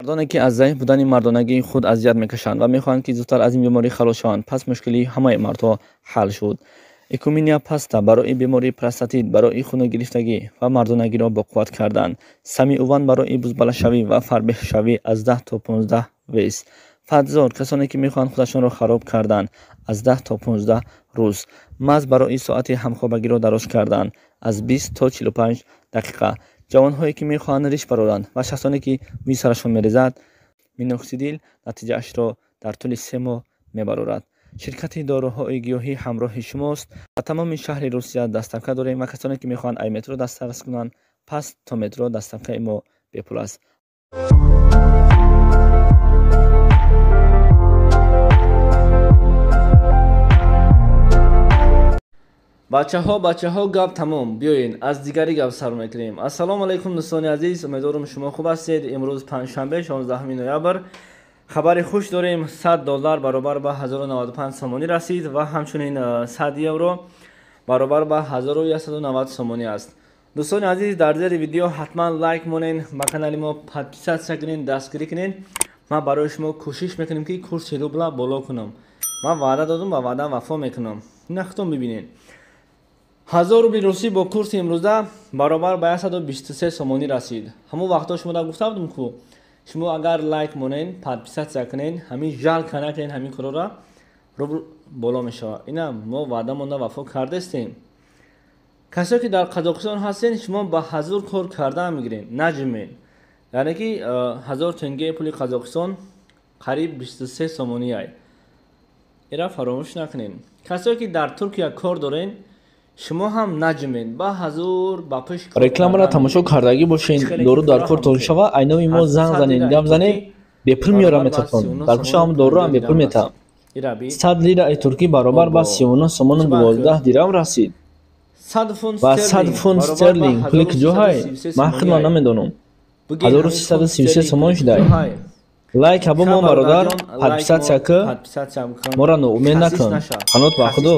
мардоне ки аз заиф будани мардонагии худ азият мекашанд ва мехоҳанд ки зудтар аз ин беморӣ халос шаванд, пас мушкилии ҳамаи мардҳо ҳал шуд. Экуминия паста барои бемории простатит, барои хуногирифтагӣ ва мардонагиро боқувват кардан. Самиуван барои бузбалашавӣ ва фарбеҳшавӣ аз 10 то 15 вес. Фатзор касоне ки мехоҳанд худашонро хароб кардан аз 10 то 15 рӯз. Маз барои соати ҳамхобагиро дароз кардан аз 20 то 45 дақиқа. ҷавонҳое ки мехоҳанд риш бароранд ва шахсоне ки мӯи сарашон мерезад, миноксидил натиҷаашро дар тӯли 3 моҳ мебарорад. ширкати доруҳои гиёҳӣ ҳамроҳи шумост. Ба тамоми шаҳри Русия доставка дорем ва касоне ки мехоҳанд ай метро дастрас кунанд, пас то метро доставкаи мо бепул аст. бачаҳо гап тамом. Биёин аз дигари гап сару мекунем. Ассалому алайкум дӯстони азиз, умедворам шумо хуб ҳастед. Имрӯз панҷшанбе 16 ноябр. хабари хуш дорем. $100 баробар ба 1095 сомонӣ расид ва ҳамчунин 100 евро баробар ба 1190 сомонӣ аст. дӯстони азиз, дар зери видео ҳатман лайк монен, ба канали мо подписатсия кунен, дастгирӣ кунен. ман барои шумо кӯшиш мекунем ки курси рубла боло кунам. ман ваъда додам ва ваъда вафо мекунам. нахтон бибинен. 1000 рубли русӣ бо курси имрӯза баробар ба 123 сомонӣ расид. ҳамон вақтҳо шумо да гуфта будам ку шумо агар лайк монен, подписатсия кунен, ҳамин жалка накунен, ҳамин корора рубл боло мешавад. ина мо ваъда монда вафо кардастем. касое ки дар Қазоқистон ҳастен, шумо ба ҳазур кор кардан мегирен, наҷмен. яъне ки 1000 тенге пули Қазоқистон қариб 23 сомонӣ ай. ира фаромӯш накунен. касое ки дар Туркия кор дорен, шумо ҳам наҷмен ба ҳазур ба пеш рекламаро тамошо кардагӣ бошен. дору дар кортон шава айноми мо занг занен, гап занен, бепул меёрам метавон. дар кушам дору ам бепул метавам. 100 лираи туркӣ баробар ба 39 сомону 12 дирам расид. ва 100 фунт стерлинг пули куҷо ҳай? ман худман намедонам. 1333 сомон шудай. лайк ҳабо мо бародар, подписатсия кӯ, моро ноумед накун. қанот ба худо.